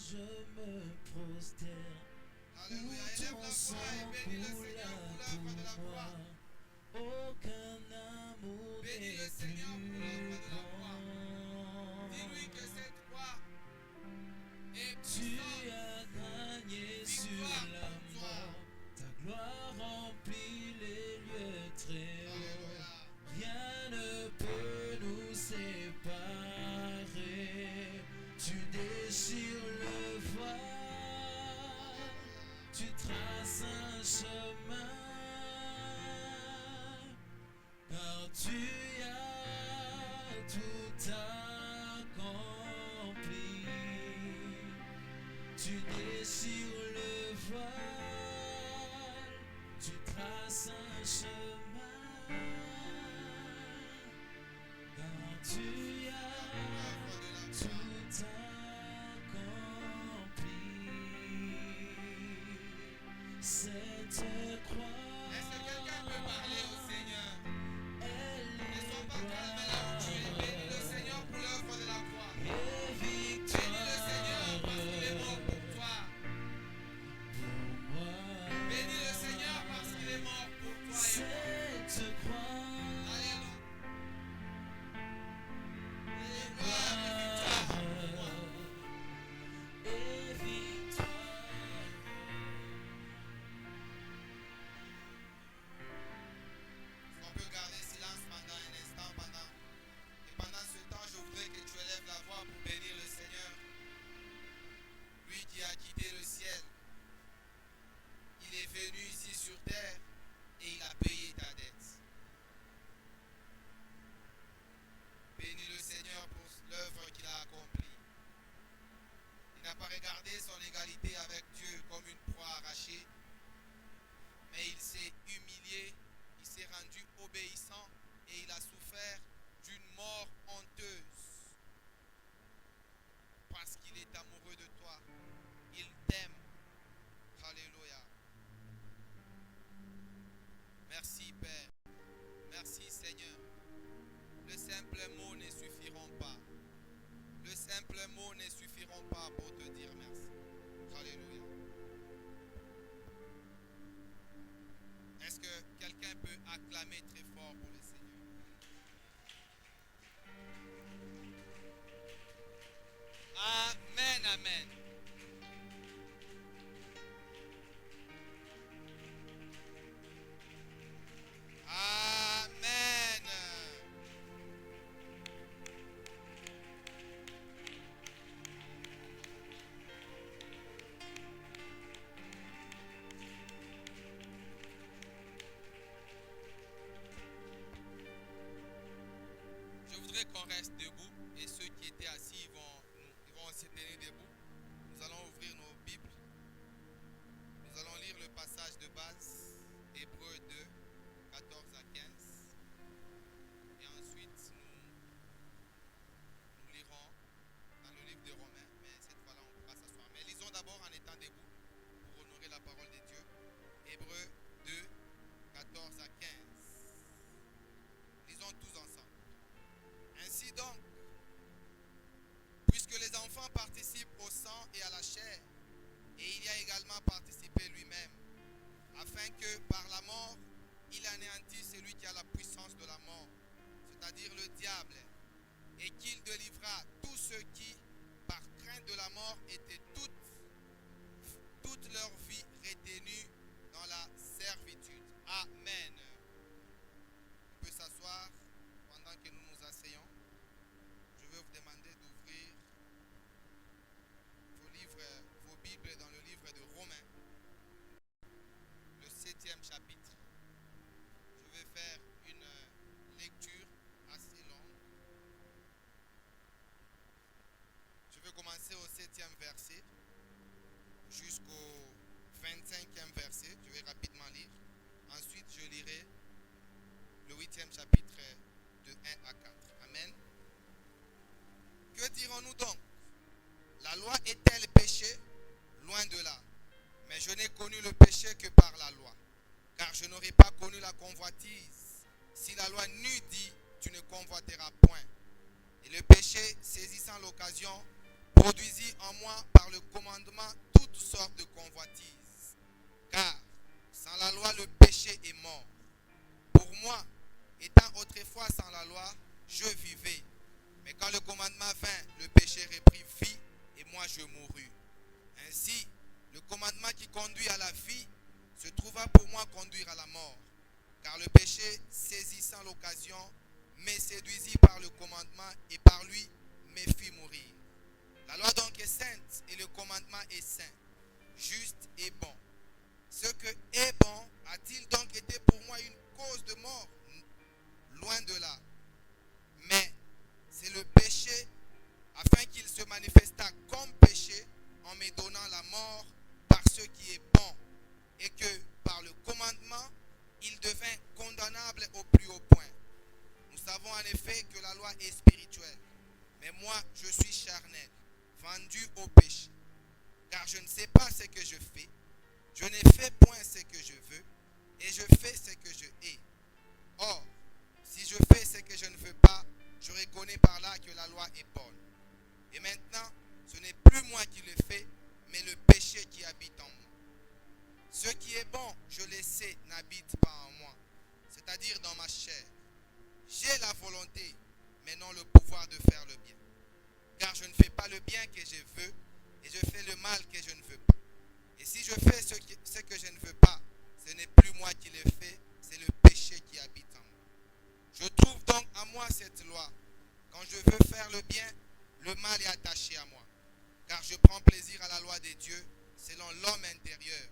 je me prosterne. Alléluia. Élève la voix et bénis le Seigneur pour l'œuvre de la croix. Aucun amour Bénis le Seigneur pour l'œuvre de la croix. Dis-lui que cette croix est tu puissante. as gagné sur Victoire la pour toi. mort. Ta gloire remplit les lieux très hauts. Alléluia. Rien ne peut nous séparer. Tu déchires le voile. Tu traces un chemin. Car tu as tout accompli. Tu déchires le voile. Tu traces un chemin. Car tu as tout accompli. Cette croix. Est-ce que quelqu'un peut parler au Seigneur? Elle Ne sois est pas calme là où tu es. Bénis le Seigneur pour l'œuvre de la croix. Bénis le Seigneur parce qu'il est mort pour toi. Bénis le Seigneur parce qu'il est mort pour toi et moi. Cette croix. Alléluia. Et gloire et victoire pour moi. Et victoire. On peut garder silence pendant un instant. Et pendant ce temps, je voudrais que tu élèves la voix pour bénir le Seigneur. Lui qui a quitté le ciel. Il est venu ici sur terre et il a payé ta dette. Bénis le Seigneur pour l'œuvre qu'il a accomplie. Il n'a pas regardé son égalité avec Dieu comme une proie arrachée, mais il s'est humilié, il s'est rendu obéissant et il a souffert d'une mort honteuse. Parce qu'il est amoureux de toi. Il t'aime. Alléluia. Merci Père. Merci Seigneur. Le simple mot ne suffiront pas. Le simple mot ne suffiront pas pour te dire merci. Alléluia. Est-ce que quelqu'un peut acclamer très fort pour le Seigneur? Amen, amen. Amen. Je voudrais qu'on reste debout et ceux qui étaient assis ils vont se tenir debout. Nous allons ouvrir nos Bibles. Nous allons lire le passage de base, Hébreux 2, 14 à 15. Et ensuite, nous lirons dans le livre de Romains, mais cette fois-là, on pourra s'asseoir. Mais lisons d'abord en étant debout pour honorer la parole de Dieu. Hébreux 2, 14 à 15. Lisons tous ensemble. Ainsi donc, puisque les enfants participent au sang et à la chair, et il y a également participé lui-même, afin que par la mort, il anéantisse celui qui a la puissance de la mort, c'est-à-dire le diable, et qu'il délivra tous ceux qui, par crainte de la mort, étaient toute leur vie retenus dans la servitude. Amen. On peut s'asseoir pendant que nous nous asseyons. Je vais vous demander d'ouvrir vos Bibles dans le livre de Romains, le 7e chapitre. Je vais faire une lecture assez longue. Je vais commencer au 7e verset jusqu'au 25e verset. Je vais rapidement lire. Ensuite, je lirai le 8e chapitre de 1 à 4. Amen. Que dirons-nous donc? La loi est-elle péché? Loin de là. Mais je n'ai connu le péché que par la loi. Car je n'aurais pas connu la convoitise si la loi n'eût dit tu ne convoiteras point. Et le péché, saisissant l'occasion, Produisit en moi par le commandement toutes sortes de convoitises. Car sans la loi, le péché est mort. Pour moi, étant autrefois sans la loi, je vivais. Mais quand le commandement vint, le péché reprit vie et moi je mourus. Ainsi, le commandement qui conduit à la vie se trouva pour moi conduire à la mort. Car le péché, saisissant l'occasion, me séduisit par le commandement et par lui me fit mourir. La loi donc est sainte et le commandement est saint, juste et bon. Ce que est bon a-t-il donc été pour moi une cause de mort? Loin de là. Mais c'est le péché, afin qu'il se manifestât comme péché en me donnant la mort par ce qui est bon, et que par le commandement, il devint condamnable au plus haut point. Nous savons en effet que la loi est spirituelle, mais moi je suis charnel, vendu au péché. Car je ne sais pas ce que je fais, je ne fais point ce que je veux, et je fais ce que je hais. Or, si je fais ce que je ne veux pas, je reconnais par là que la loi est bonne. Et maintenant, ce n'est plus moi qui le fais, mais le péché qui habite en moi. Ce qui est bon, je le sais, n'habite pas en moi, c'est-à-dire dans ma chair. J'ai la volonté, mais non le pouvoir de faire le bien. Car je ne fais pas le bien que je veux, et je fais le mal que je ne veux pas. Et si je fais ce que je ne veux pas, ce n'est plus moi qui le fais, c'est le péché qui habite en moi. Je trouve donc en moi cette loi. Quand je veux faire le bien, le mal est attaché à moi. Car je prends plaisir à la loi des dieux selon l'homme intérieur.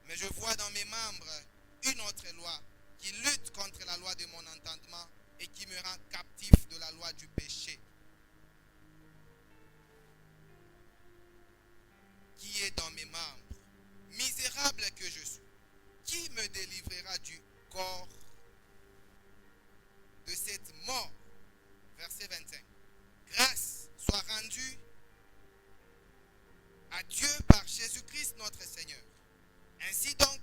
Mais je vois dans mes membres une autre loi qui lutte contre la loi de mon entendement et qui me rend captif de la loi du péché qui est dans mes membres. Misérable que je suis, qui me délivrera du corps de cette mort? Verset 25. Grâce soit rendue à Dieu par Jésus-Christ notre Seigneur. Ainsi donc,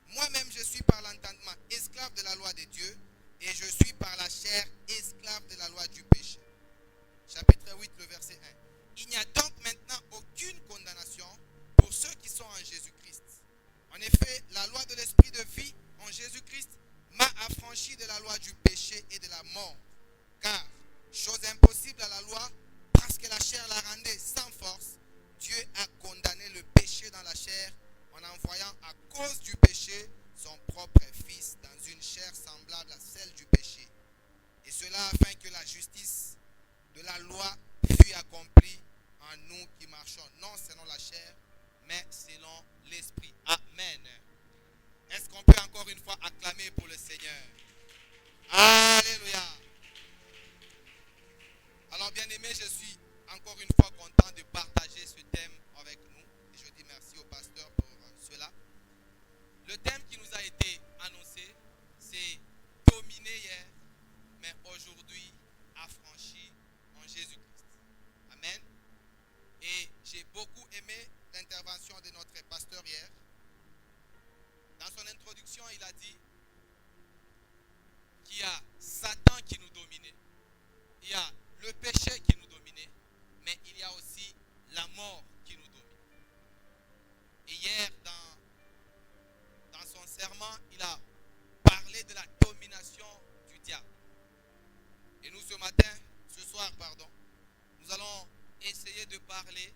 moi-même je suis par l'entendement esclave de la loi de Dieu, et je suis par la chair esclave de la loi du péché. Chapitre 8, le verset 1. Il n'y a donc maintenant aucune condamnation pour ceux qui sont en Jésus-Christ. En effet, la loi de l'esprit de vie en Jésus-Christ m'a affranchi de la loi du péché et de la mort. Car, chose impossible à la loi, parce que la chair la rendait sans force, Dieu a condamné le péché dans la chair en envoyant à cause du péché son propre Fils dans une chair semblable à celle du péché. Et cela afin que la justice de la loi fût accomplie en nous qui marchons non selon la chair, mais selon l'esprit. Amen. Est-ce qu'on peut encore une fois acclamer pour le Seigneur? Alléluia. Alors bien aimé, je suis encore une fois content de partager ce thème avec nous. Et je dis merci au pasteur pour cela. Le thème qui nous a été annoncé, c'est dominer hier, mais aujourd'hui affranchi en Jésus-Christ. Amen. Et j'ai beaucoup aimé l'intervention de notre pasteur hier. Dans son introduction, il a dit qu'il y a Satan qui nous dominait. Il y a le péché qui nous dominait, mais il y a aussi la mort qui nous domine. Et hier, dans son serment, il a parlé de la domination du diable. Et nous, ce soir, nous allons essayer de parler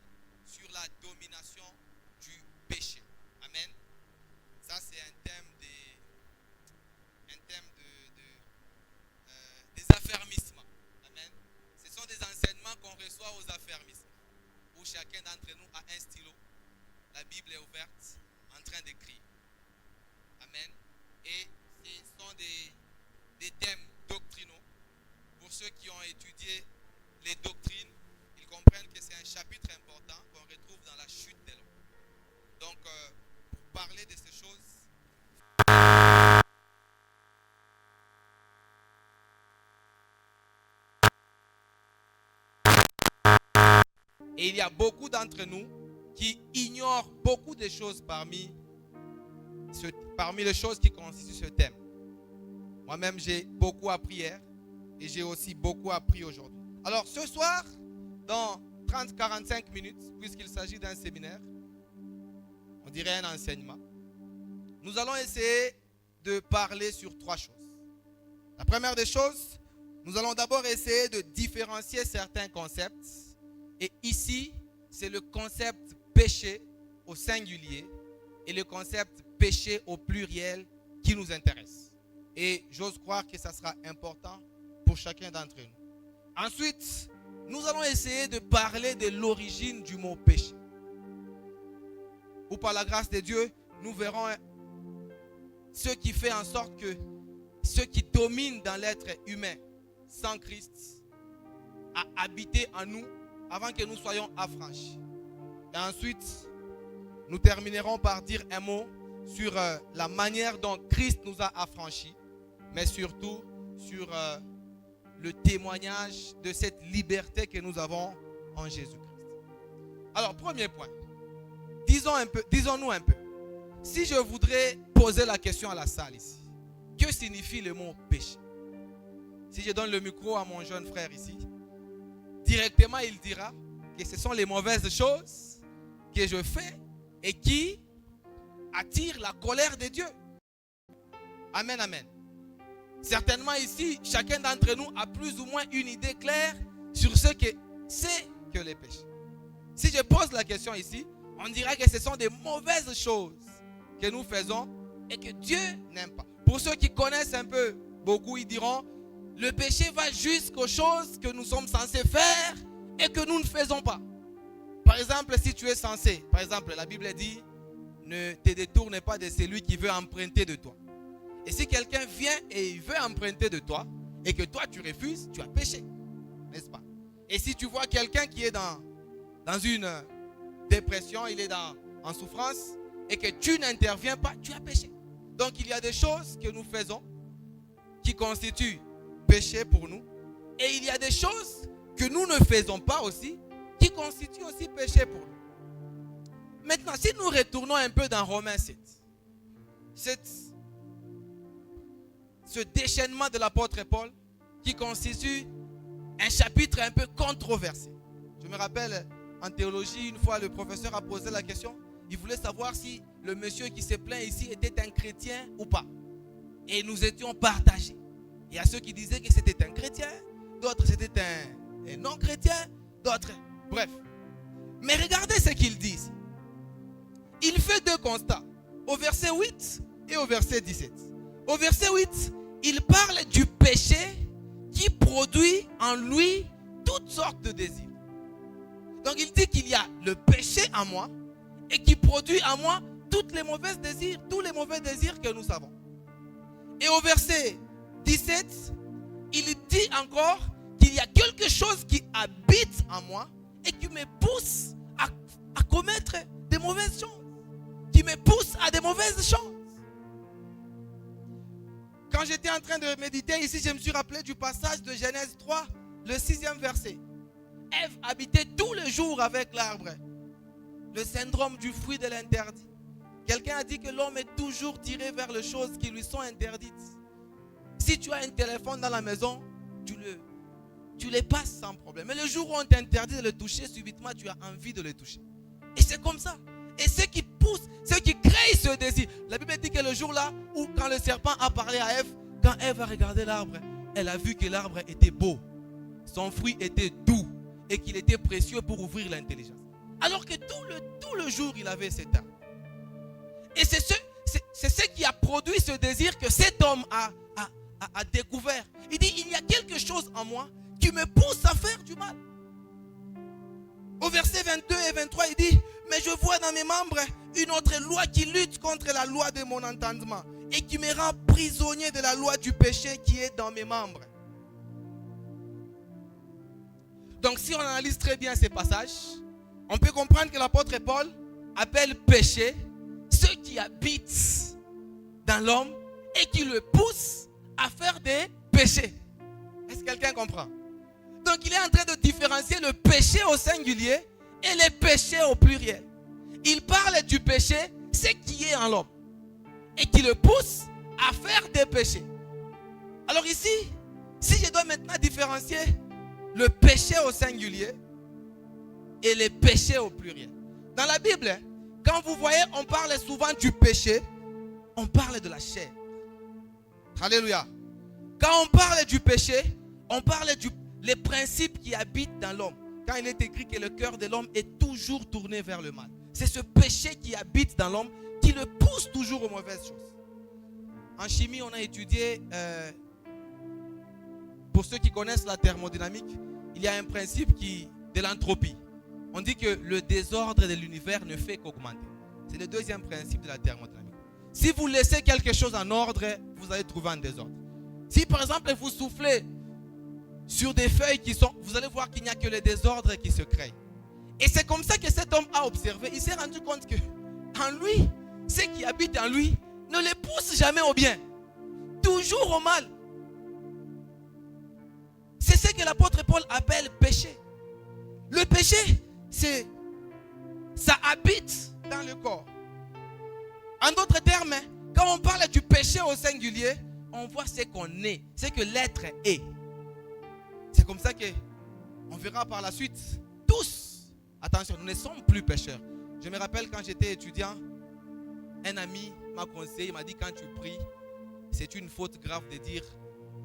sur la domination du péché. Amen. Ça, c'est un thème des affermissements. Amen. Ce sont des enseignements qu'on reçoit aux affermissements, où chacun d'entre nous a un stylo. La Bible est ouverte, en train d'écrire. Amen. Et ce sont des thèmes doctrinaux. Pour ceux qui ont étudié les doctrines, ils comprennent que c'est un chapitre important qu'on retrouve dans la chute de l'homme. Donc, pour parler de ces choses, et il y a beaucoup d'entre nous qui ignorent beaucoup de choses parmi les choses qui consistent sur ce thème. Moi-même, j'ai beaucoup appris hier et j'ai aussi beaucoup appris aujourd'hui. Alors, ce soir, dans 30-45 minutes, puisqu'il s'agit d'un séminaire, on dirait un enseignement. Nous allons essayer de parler sur 3 choses. La première des choses, nous allons d'abord essayer de différencier certains concepts. Et ici, c'est le concept péché au singulier et le concept péché au pluriel qui nous intéresse. Et j'ose croire que ça sera important pour chacun d'entre nous. Ensuite, nous allons essayer de parler de l'origine du mot péché. Ou par la grâce de Dieu, nous verrons ce qui fait en sorte que ce qui domine dans l'être humain sans Christ a habité en nous avant que nous soyons affranchis. Et ensuite, nous terminerons par dire un mot sur la manière dont Christ nous a affranchis, mais surtout sur le témoignage de cette liberté que nous avons en Jésus-Christ. Alors, premier point, disons-nous un peu, si je voudrais poser la question à la salle ici, que signifie le mot péché? Si je donne le micro à mon jeune frère ici, directement il dira que ce sont les mauvaises choses que je fais et qui attirent la colère de Dieu. Amen, amen. Certainement ici, chacun d'entre nous a plus ou moins une idée claire sur ce que c'est que les péchés. Si je pose la question ici, on dira que ce sont des mauvaises choses que nous faisons et que Dieu n'aime pas. Pour ceux qui connaissent un peu, beaucoup ils diront, le péché va jusqu'aux choses que nous sommes censés faire et que nous ne faisons pas. Par exemple, si tu es censé, par exemple, la Bible dit, ne te détourne pas de celui qui veut emprunter de toi. Et si quelqu'un vient et il veut emprunter de toi et que toi tu refuses, tu as péché, n'est-ce pas? Et si tu vois quelqu'un qui est dans une dépression, il est en souffrance et que tu n'interviens pas, tu as péché. Donc il y a des choses que nous faisons qui constituent péché pour nous et il y a des choses que nous ne faisons pas aussi qui constituent aussi péché pour nous. Maintenant, si nous retournons un peu dans Romains 7, ce déchaînement de l'apôtre Paul qui constitue un chapitre un peu controversé. Je me rappelle en théologie, une fois le professeur a posé la question, il voulait savoir si le monsieur qui se plaint ici était un chrétien ou pas. Et nous étions partagés. Il y a ceux qui disaient que c'était un chrétien, d'autres c'était un non-chrétien, d'autres, bref. Mais regardez ce qu'il dit ici. Il fait 2 constats, au verset 8 et au verset 17. Au verset 8, il parle du péché qui produit en lui toutes sortes de désirs. Donc il dit qu'il y a le péché en moi et qui produit en moi tous les mauvais désirs que nous avons. Et au verset 17, il dit encore qu'il y a quelque chose qui habite en moi et qui me pousse à commettre des mauvaises choses. Qui me pousse à des mauvaises choses. Quand j'étais en train de méditer ici, je me suis rappelé du passage de Genèse 3, le 6e verset. Ève habitait tous les jours avec l'arbre. Le syndrome du fruit de l'interdit. Quelqu'un a dit que l'homme est toujours tiré vers les choses qui lui sont interdites. Si tu as un téléphone dans la maison, tu les passes sans problème. Mais le jour où on t'interdit de le toucher, subitement tu as envie de le toucher. Et c'est comme ça. Et ce qui pousse, ce qui crée ce désir. La Bible dit que le jour là où quand le serpent a parlé à Ève, quand Ève a regardé l'arbre, elle a vu que l'arbre était beau. Son fruit était doux et qu'il était précieux pour ouvrir l'intelligence. Alors que tout le jour il avait cet arbre. Et c'est ce qui a produit ce désir que cet homme a découvert. Il dit, il y a quelque chose en moi qui me pousse à faire du mal. Au verset 22 et 23, il dit, mais je vois dans mes membres une autre loi qui lutte contre la loi de mon entendement et qui me rend prisonnier de la loi du péché qui est dans mes membres. Donc si on analyse très bien ces passages, on peut comprendre que l'apôtre Paul appelle péché ce qui habite dans l'homme et qui le pousse à faire des péchés. Est-ce que quelqu'un comprend? Donc il est en train de différencier le péché au singulier et les péchés au pluriel. Il parle du péché, ce qui est en l'homme, et qui le pousse à faire des péchés. Alors ici, si je dois maintenant différencier le péché au singulier et les péchés au pluriel. Dans la Bible, quand vous voyez, on parle souvent du péché, on parle de la chair. Alléluia. Quand on parle du péché, on parle des principes qui habitent dans l'homme. Quand il est écrit que le cœur de l'homme est toujours tourné vers le mal. C'est ce péché qui habite dans l'homme qui le pousse toujours aux mauvaises choses. En chimie, on a étudié, pour ceux qui connaissent la thermodynamique, il y a un principe de l'entropie. On dit que le désordre de l'univers ne fait qu'augmenter. C'est le deuxième principe de la thermodynamique. Si vous laissez quelque chose en ordre, vous allez trouver un désordre. Si par exemple vous soufflez sur des feuilles vous allez voir qu'il n'y a que le désordre qui se crée. Et c'est comme ça que cet homme a observé. Il s'est rendu compte que en lui, ce qui habite en lui ne le pousse jamais au bien, toujours au mal. C'est ce que l'apôtre Paul appelle péché. Le péché, ça habite dans le corps. En d'autres termes, quand on parle du péché au singulier, on voit ce qu'on est, ce que l'être est. C'est comme ça qu'on verra par la suite, tous, attention, nous ne sommes plus pécheurs. Je me rappelle quand j'étais étudiant, un ami m'a conseillé, il m'a dit quand tu pries, c'est une faute grave de dire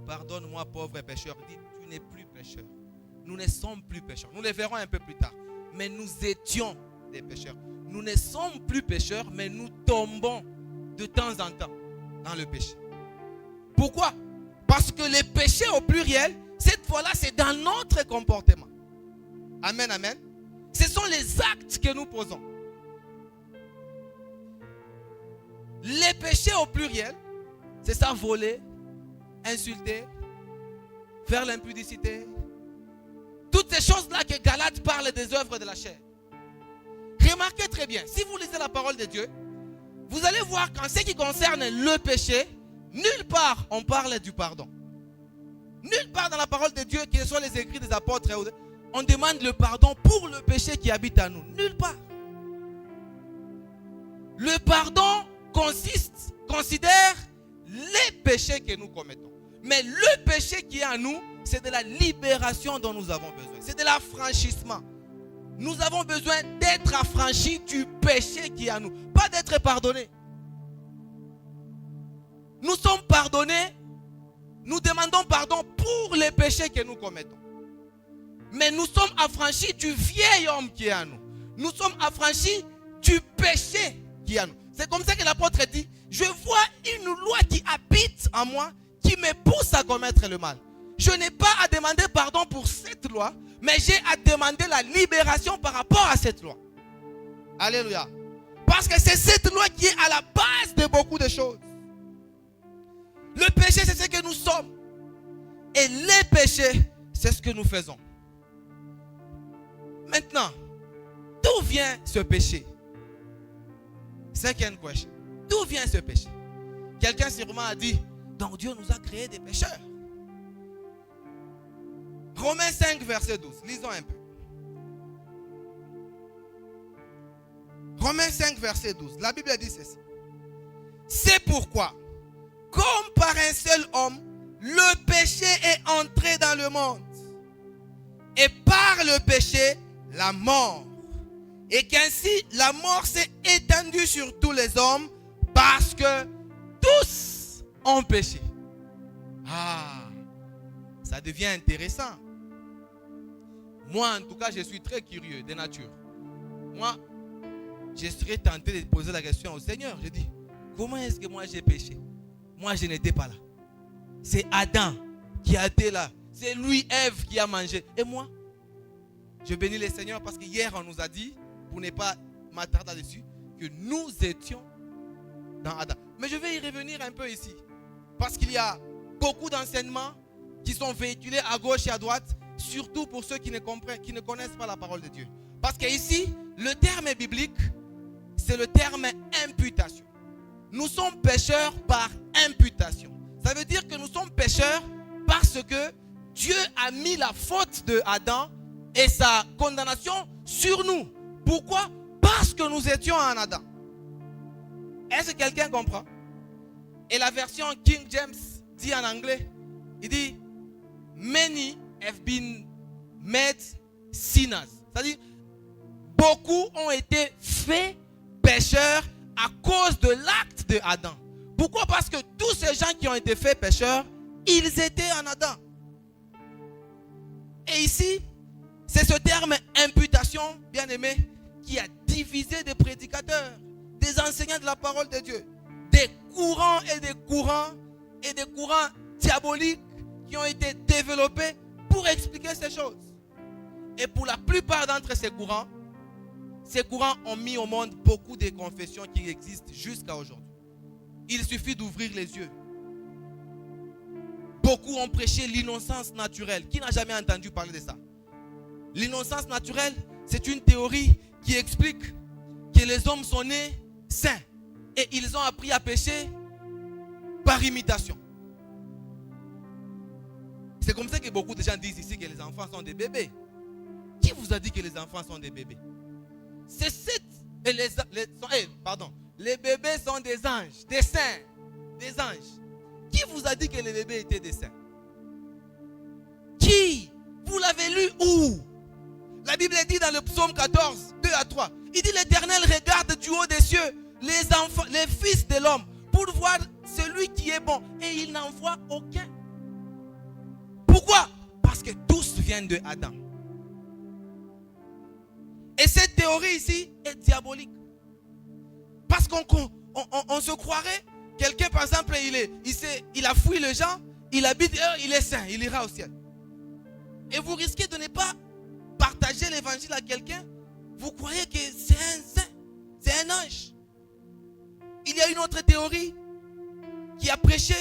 pardonne-moi pauvre pécheur. Il dit tu n'es plus pécheur. Nous ne sommes plus pécheurs. Nous le verrons un peu plus tard. Mais nous étions des pécheurs. Nous ne sommes plus pécheurs, mais nous tombons de temps en temps dans le péché. Pourquoi? Parce que les péchés au pluriel, cette fois-là, c'est dans notre comportement. Amen, amen. Ce sont les actes que nous posons. Les péchés au pluriel, c'est ça, voler, insulter, faire l'impudicité. Toutes ces choses-là que Galates parle des œuvres de la chair. Remarquez très bien, si vous lisez la parole de Dieu, vous allez voir qu'en ce qui concerne le péché, nulle part on parle du pardon. Nulle part dans la parole de Dieu, que ce soit les écrits des apôtres, on demande le pardon pour le péché qui habite en nous. Nulle part. Le pardon considère les péchés que nous commettons. Mais le péché qui est en nous, c'est de la libération dont nous avons besoin. C'est de l'affranchissement. Nous avons besoin d'être affranchis du péché qui est en nous. Pas d'être pardonnés. Nous sommes pardonnés. Nous demandons pardon pour les péchés que nous commettons. Mais nous sommes affranchis du vieil homme qui est en nous. Nous sommes affranchis du péché qui est en nous. C'est comme ça que l'apôtre dit, je vois une loi qui habite en moi, qui me pousse à commettre le mal. Je n'ai pas à demander pardon pour cette loi, mais j'ai à demander la libération par rapport à cette loi. Alléluia. Parce que c'est cette loi qui est à la base de beaucoup de choses. Le péché, c'est ce que nous sommes. Et les péchés, c'est ce que nous faisons. Maintenant, d'où vient ce péché? Second question. D'où vient ce péché? Quelqu'un sûrement a dit, donc Dieu nous a créé des pécheurs. Romains 5, verset 12. Lisons un peu. Romains 5, verset 12. La Bible dit ceci. C'est pourquoi, comme par un seul homme, le péché est entré dans le monde. Et par le péché, la mort. Et qu'ainsi, la mort s'est étendue sur tous les hommes parce que tous ont péché. Ah, ça devient intéressant. Moi, en tout cas, je suis très curieux de nature. Moi, je serais tenté de poser la question au Seigneur. Je dis, comment est-ce que moi j'ai péché? Moi, je n'étais pas là. C'est Adam qui a été là. C'est lui, Ève, qui a mangé. Et moi, je bénis le Seigneur parce que hier, on nous a dit, pour ne pas m'attarder là-dessus, que nous étions dans Adam. Mais je vais y revenir un peu ici. Parce qu'il y a beaucoup d'enseignements qui sont véhiculés à gauche et à droite, surtout pour ceux qui ne connaissent pas la parole de Dieu. Parce qu'ici, le terme biblique, c'est le terme imputation. Nous sommes pécheurs par imputation. Ça veut dire que nous sommes pécheurs parce que Dieu a mis la faute de Adam et sa condamnation sur nous. Pourquoi? Parce que nous étions en Adam. Est-ce que quelqu'un comprend? Et la version King James dit en anglais, il dit, many have been made sinners. C'est-à-dire, beaucoup ont été faits pécheurs à cause de l'acte de Adam. Pourquoi? Parce que tous ces gens qui ont été faits pécheurs, ils étaient en Adam. Et ici, c'est ce terme imputation, bien aimé, qui a divisé des prédicateurs, des enseignants de la parole de Dieu, des courants diaboliques qui ont été développés pour expliquer ces choses. Et pour la plupart d'entre ces courants ont mis au monde beaucoup de confessions qui existent jusqu'à aujourd'hui. Il suffit d'ouvrir les yeux. Beaucoup ont prêché l'innocence naturelle. Qui n'a jamais entendu parler de ça? L'innocence naturelle, c'est une théorie qui explique que les hommes sont nés saints et ils ont appris à pécher par imitation. C'est comme ça que beaucoup de gens disent ici que les enfants sont des bébés. Qui vous a dit que les enfants sont des bébés? Les bébés sont des anges, des saints, des anges. Qui vous a dit que les bébés étaient des saints? Qui? Vous l'avez lu où? La Bible dit dans le psaume 14, 2 à 3. Il dit: l'Éternel regarde du haut des cieux les enfants, les fils de l'homme, pour voir celui qui est bon, et il n'en voit aucun. Pourquoi? Parce que tous viennent de Adam. Et cette théorie ici est diabolique. Parce qu'on se croirait, quelqu'un par exemple, il a fui les gens, il habite, il est saint, il ira au ciel. Et vous risquez de ne pas partager l'évangile à quelqu'un, vous croyez que c'est un saint, c'est un ange. Il y a une autre théorie qui a prêché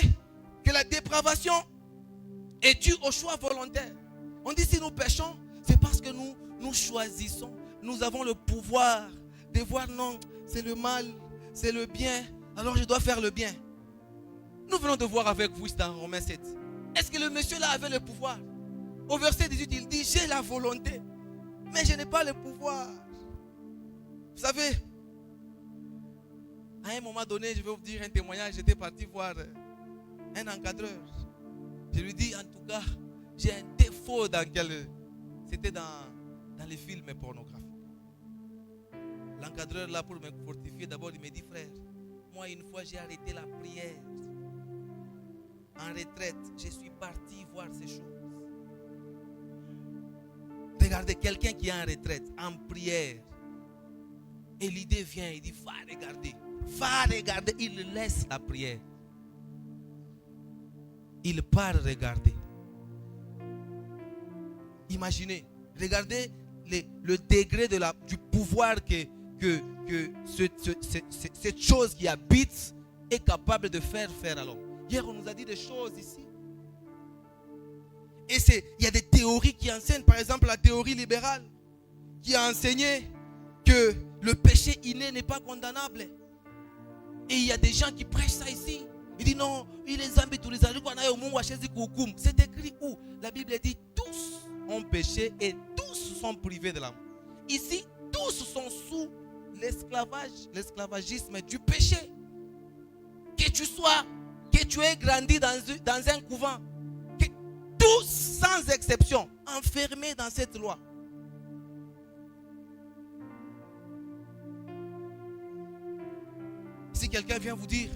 que la dépravation est due au choix volontaire. On dit si nous péchons, c'est parce que nous choisissons. Nous avons le pouvoir de voir non, c'est le mal, c'est le bien, alors je dois faire le bien. Nous venons de voir avec vous dans Romains 7. Est-ce que le monsieur là avait le pouvoir? Au verset 18, il dit: j'ai la volonté, mais je n'ai pas le pouvoir. Vous savez, à un moment donné, je vais vous dire un témoignage. J'étais parti voir un encadreur. Je lui dis: en tout cas, j'ai un défaut c'était dans les films pornographiques. L'encadreur là, pour me fortifier, d'abord il me dit: frère, moi une fois j'ai arrêté la prière. En retraite, je suis parti voir ces choses. Regardez, quelqu'un qui est en retraite, en prière, et l'idée vient, il dit: va regarder, il laisse la prière. Il part regarder. Imaginez, regardez le degré du pouvoir que cette chose qui habite est capable de faire à l'homme. Hier, on nous a dit des choses ici. Et il y a des théories qui enseignent, par exemple la théorie libérale, qui a enseigné que le péché inné n'est pas condamnable. Et il y a des gens qui prêchent ça ici. Il dit non, il les a mis tous les années. C'est écrit où? La Bible dit: tous ont péché et tous sont privés de l'amour. Ici, tous sont sous l'esclavagisme du péché. Que tu aies grandi dans un couvent, que tous sans exception enfermés dans cette loi. Si quelqu'un vient vous dire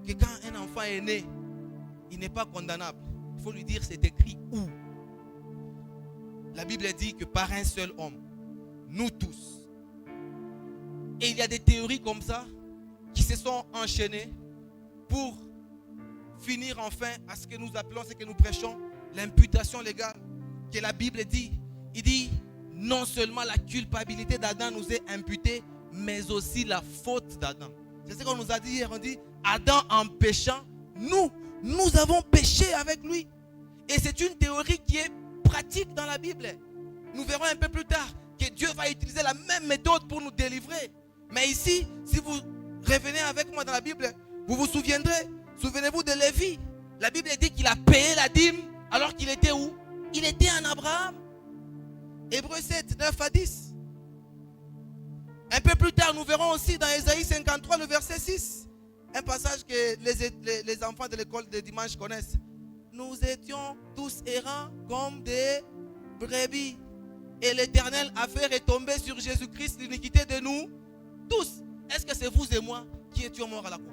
que quand un enfant est né, il n'est pas condamnable, il faut lui dire: c'est écrit où? La Bible dit que par un seul homme, nous tous. Et il y a des théories comme ça qui se sont enchaînées pour finir enfin à ce que nous appelons, ce que nous prêchons, l'imputation légale. Que la Bible dit, il dit: non seulement la culpabilité d'Adam nous est imputée, mais aussi la faute d'Adam. C'est ce qu'on nous a dit hier. On dit: Adam en péchant, nous avons péché avec lui. Et c'est une théorie qui est pratique dans la Bible. Nous verrons un peu plus tard que Dieu va utiliser la même méthode pour nous délivrer. Mais ici, si vous revenez avec moi dans la Bible, vous vous souviendrez. Souvenez-vous de Lévi. La Bible dit qu'il a payé la dîme alors qu'il était où? Il était en Abraham. Hébreux 7, 9 à 10. Un peu plus tard, nous verrons aussi dans Ésaïe 53, le verset 6. Un passage que les enfants de l'école de dimanche connaissent. Nous étions tous errants comme des brebis. Et l'Éternel a fait retomber sur Jésus-Christ l'iniquité de nous tous. Est-ce que c'est vous et moi qui étions morts à la croix?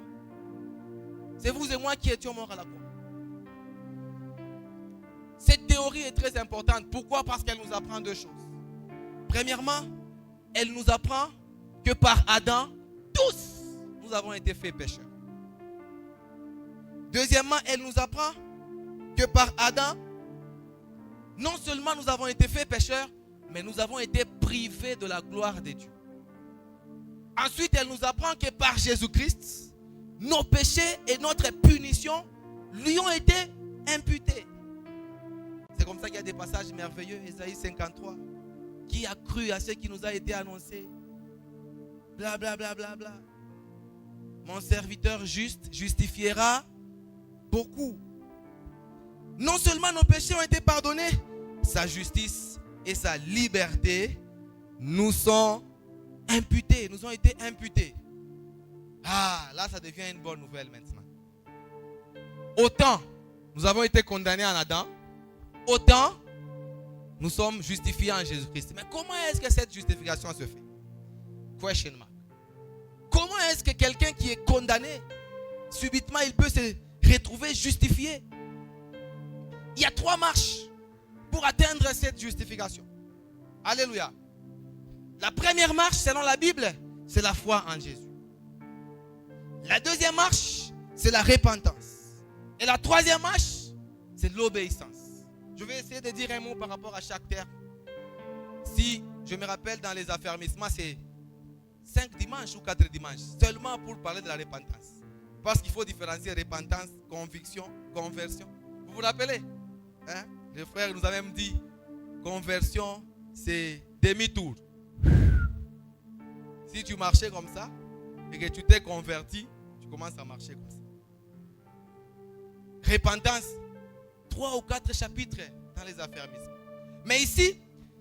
C'est vous et moi qui étions morts à la croix. Cette théorie est très importante. Pourquoi? Parce qu'elle nous apprend deux choses. Premièrement, elle nous apprend que par Adam, tous, nous avons été faits pécheurs. Deuxièmement, elle nous apprend que par Adam, non seulement nous avons été faits pécheurs, mais nous avons été privés de la gloire de Dieu. Ensuite, elle nous apprend que par Jésus-Christ, nos péchés et notre punition lui ont été imputés. C'est comme ça qu'il y a des passages merveilleux. Ésaïe 53. Qui a cru à ce qui nous a été annoncé? Bla bla bla bla bla. Mon serviteur juste justifiera beaucoup. Non seulement nos péchés ont été pardonnés, sa justice et sa liberté nous sont imputés, nous ont été imputés. Ah, là ça devient une bonne nouvelle maintenant. Autant nous avons été condamnés en Adam, autant nous sommes justifiés en Jésus-Christ. Mais comment est-ce que cette justification se fait? Question mark. Comment est-ce que quelqu'un qui est condamné, subitement il peut se retrouver justifié? Il y a 3 marches pour atteindre cette justification. Alléluia. La première marche, selon la Bible, c'est la foi en Jésus. La deuxième marche, c'est la repentance. Et la troisième marche, c'est l'obéissance. Je vais essayer de dire un mot par rapport à chaque terme. Si je me rappelle, dans les affermissements, c'est 5 dimanches ou 4 dimanches, seulement pour parler de la repentance. Parce qu'il faut différencier repentance, conviction, conversion. Vous vous rappelez? Hein? Le frère nous a même dit, conversion, c'est demi-tour. Si tu marchais comme ça, et que tu t'es converti, tu commences à marcher comme ça. Repentance, 3 ou 4 chapitres dans les affermissements. Mais ici,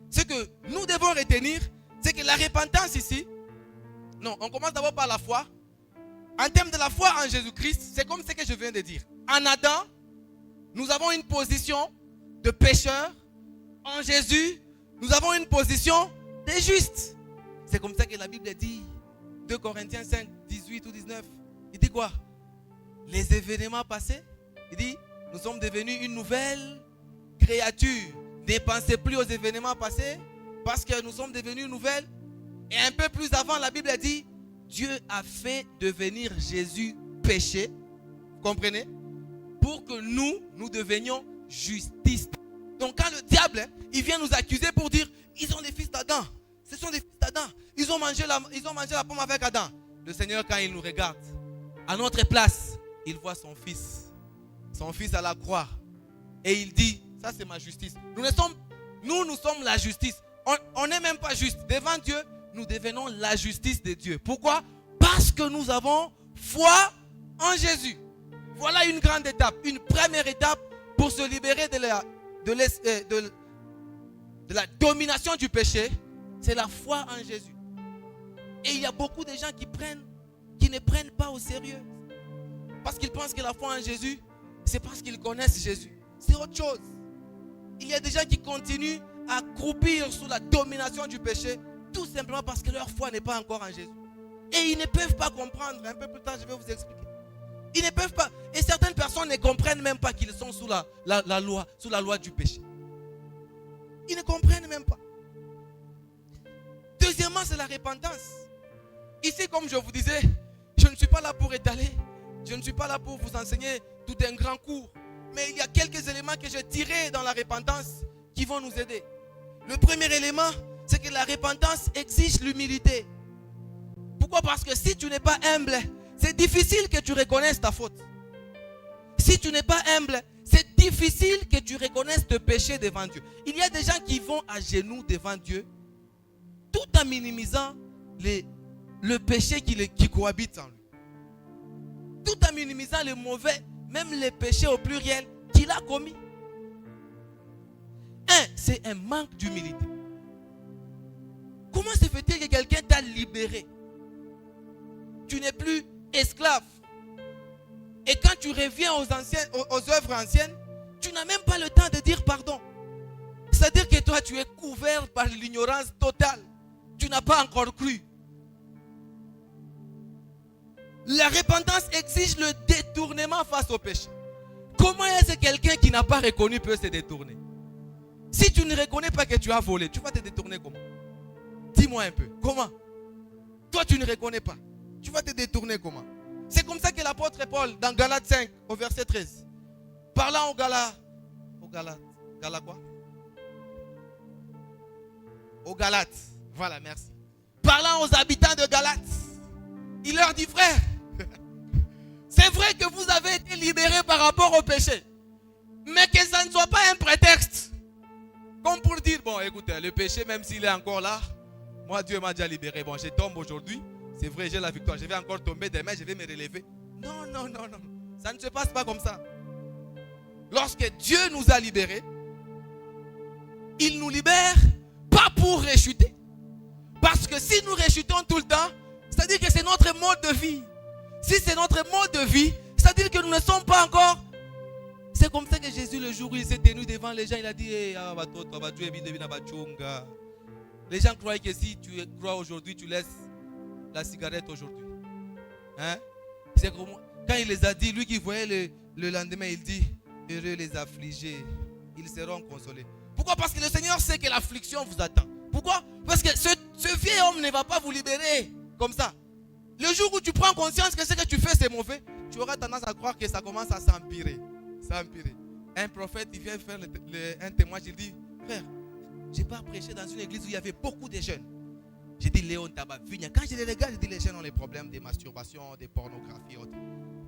ce que nous devons retenir, c'est que la repentance ici, non, on commence d'abord par la foi. En termes de la foi en Jésus-Christ, c'est comme ce que je viens de dire. En Adam, nous avons une position de pécheur. En Jésus, nous avons une position de juste. C'est comme ça que la Bible dit, 2 Corinthiens 5, 18 ou 19. Il dit quoi? Les événements passés, il dit, nous sommes devenus une nouvelle créature. Ne pensez plus aux événements passés, parce que nous sommes devenus une nouvelle. Et un peu plus avant, la Bible dit, Dieu a fait devenir Jésus péché. Vous comprenez? Pour que nous devenions justice. Donc quand le diable, il vient nous accuser pour dire, ils ont des fils d'Adam. Ce sont des fils d'Adam. Ils ont mangé la pomme avec Adam. Le Seigneur, quand il nous regarde, à notre place, il voit son fils à la croix. Et il dit, ça c'est ma justice. Nous sommes la justice. On n'est même pas juste. Devant Dieu, nous devenons la justice de Dieu. Pourquoi? Parce que nous avons foi en Jésus. Voilà une grande étape. Une première étape pour se libérer de la domination du péché. C'est la foi en Jésus. Et il y a beaucoup de gens qui ne prennent pas au sérieux. Parce qu'ils pensent que la foi en Jésus, c'est parce qu'ils connaissent Jésus. C'est autre chose. Il y a des gens qui continuent à croupir sous la domination du péché, tout simplement parce que leur foi n'est pas encore en Jésus. Et ils ne peuvent pas comprendre. Un peu plus tard, je vais vous expliquer. Ils ne peuvent pas. Et certaines personnes ne comprennent même pas qu'ils sont sous la loi du péché. Ils ne comprennent même pas. Deuxièmement, c'est la repentance. Ici, comme je vous disais, je ne suis pas là pour étaler. Je ne suis pas là pour vous enseigner tout un grand cours. Mais il y a quelques éléments que j'ai tirés dans la repentance qui vont nous aider. Le premier élément, c'est que la repentance exige l'humilité. Pourquoi? Parce que si tu n'es pas humble, c'est difficile que tu reconnaisses ta faute. Si tu n'es pas humble, c'est difficile que tu reconnaisses tes péchés devant Dieu. Il y a des gens qui vont à genoux devant Dieu tout en minimisant le péché qui cohabite en lui. Tout en minimisant le mauvais, même les péchés au pluriel qu'il a commis. C'est un manque d'humilité. Comment se fait-il que quelqu'un t'a libéré? Tu n'es plus esclave. Et quand tu reviens aux œuvres anciennes, tu n'as même pas le temps de dire pardon. C'est-à-dire que toi, tu es couvert par l'ignorance totale. Tu n'as pas encore cru. La repentance exige le détournement face au péché. Comment est-ce que quelqu'un qui n'a pas reconnu peut se détourner? Si tu ne reconnais pas que tu as volé, tu vas te détourner comment? Dis-moi un peu. Comment? Toi, tu ne reconnais pas. Tu vas te détourner comment? C'est comme ça que l'apôtre Paul, dans Galates 5, au verset 13, parlant aux Galates, quoi? Aux Galates, voilà, merci. Parlant aux habitants de Galates, il leur dit, frère, c'est vrai que vous avez été libérés par rapport au péché, mais que ça ne soit pas un prétexte. Comme pour dire, bon, écoutez, le péché, même s'il est encore là, moi, Dieu m'a déjà libéré. Bon, je tombe aujourd'hui, c'est vrai, j'ai la victoire. Je vais encore tomber demain, je vais me relever. Non, non, non, non. Ça ne se passe pas comme ça. Lorsque Dieu nous a libérés, il nous libère pas pour rechuter. Parce que si nous rechutons tout le temps, c'est-à-dire que c'est notre mode de vie. Si c'est notre mode de vie, c'est-à-dire que nous ne sommes pas encore. C'est comme ça que Jésus, le jour où il s'est tenu devant les gens, il a dit, les gens croient que si tu crois aujourd'hui, tu laisses la cigarette aujourd'hui. Hein? C'est comme, quand il les a dit, lui qui voyait le lendemain, il dit, heureux les affligés, ils seront consolés. Pourquoi? Parce que le Seigneur sait que l'affliction vous attend. Pourquoi? Parce que ce vieil homme ne va pas vous libérer comme ça. Le jour où tu prends conscience que ce que tu fais c'est mauvais, tu auras tendance à croire que ça commence à s'empirer. Un prophète, il vient faire un témoignage, il dit, frère, j'ai pas prêché dans une église où il y avait beaucoup de jeunes. J'ai dit, Léon Tabavigna. Quand je les regarde, je dis, les jeunes ont les problèmes de masturbation, de pornographie. Autres.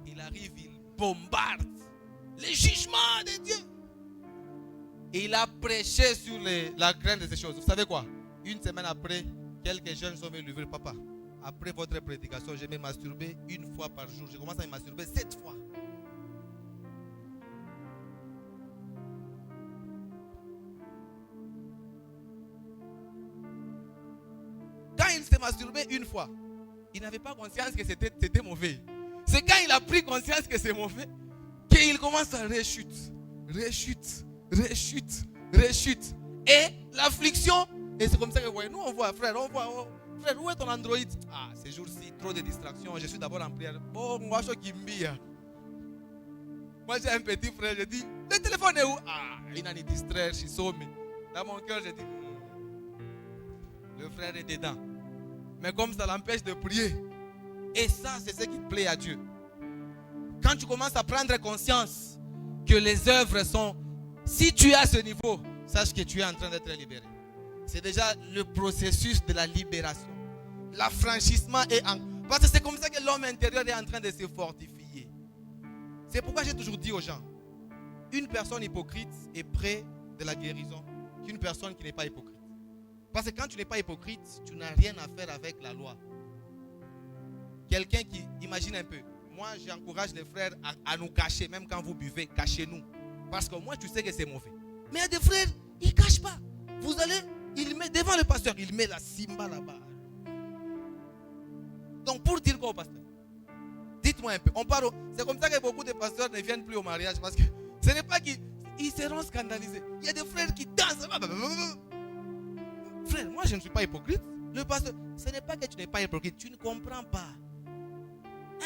Il arrive, il bombarde les jugements de Dieu. Et il a prêché sur la crainte de ces choses. Vous savez quoi? Une semaine après, quelques jeunes sont venus lui dire, papa, après votre prédication, je me masturbé une fois par jour. Je commence à me masturber 7 fois. Quand il s'est masturbé une fois, il n'avait pas conscience que c'était mauvais. C'est quand il a pris conscience que c'est mauvais qu'il commence à rechute. Et l'affliction, et c'est comme ça que ouais, nous on voit, frère, frère, où est ton Android? Ah, ces jours-ci, trop de distractions, je suis d'abord en prière. Oh, moi je suis Moi j'ai un petit frère, je dis, le téléphone est où? Ah, il n'a ni distrait, je suis sommé. Dans mon cœur, je dis, le frère est dedans. Mais comme ça l'empêche de prier. Et ça, c'est ce qui plaît à Dieu. Quand tu commences à prendre conscience que les œuvres sont... Si tu es à ce niveau, sache que tu es en train d'être libéré. C'est déjà le processus de la libération. L'affranchissement est en... Parce que c'est comme ça que l'homme intérieur est en train de se fortifier. C'est pourquoi j'ai toujours dit aux gens, une personne hypocrite est près de la guérison qu'une personne qui n'est pas hypocrite. Parce que quand tu n'es pas hypocrite, tu n'as rien à faire avec la loi. Quelqu'un qui, imagine un peu, moi j'encourage les frères à nous cacher, même quand vous buvez, cachez-nous. Parce que moi tu sais que c'est mauvais. Mais il y a des frères, ils ne cachent pas. Vous allez, il met devant le pasteur, il met la simba là-bas. Donc pour dire quoi au pasteur? Dites-moi un peu, c'est comme ça que beaucoup de pasteurs ne viennent plus au mariage. Parce que ce n'est pas qu'ils seront scandalisés. Il y a des frères qui dansent. Frère, moi je ne suis pas hypocrite. Le pasteur, ce n'est pas que tu n'es pas hypocrite, tu ne comprends pas.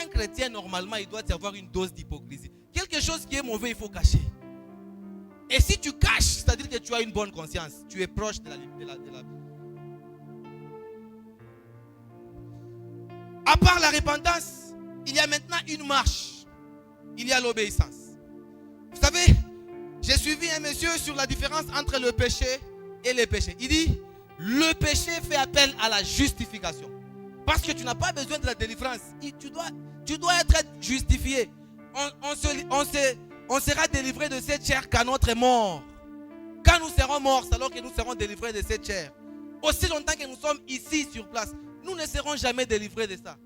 Un chrétien, normalement, il doit y avoir une dose d'hypocrisie. Quelque chose qui est mauvais, il faut cacher. Et si tu caches, c'est-à-dire que tu as une bonne conscience, tu es proche de la À part la repentance, il y a maintenant une marche. Il y a l'obéissance. Vous savez, j'ai suivi un monsieur sur la différence entre le péché et les péchés. Il dit, le péché fait appel à la justification. Parce que tu n'as pas besoin de la délivrance. Tu dois être justifié. On sera délivré de cette chair qu'à notre mort. Quand nous serons morts, c'est alors que nous serons délivrés de cette chair. Aussi longtemps que nous sommes ici sur place, nous ne serons jamais délivrés de ça.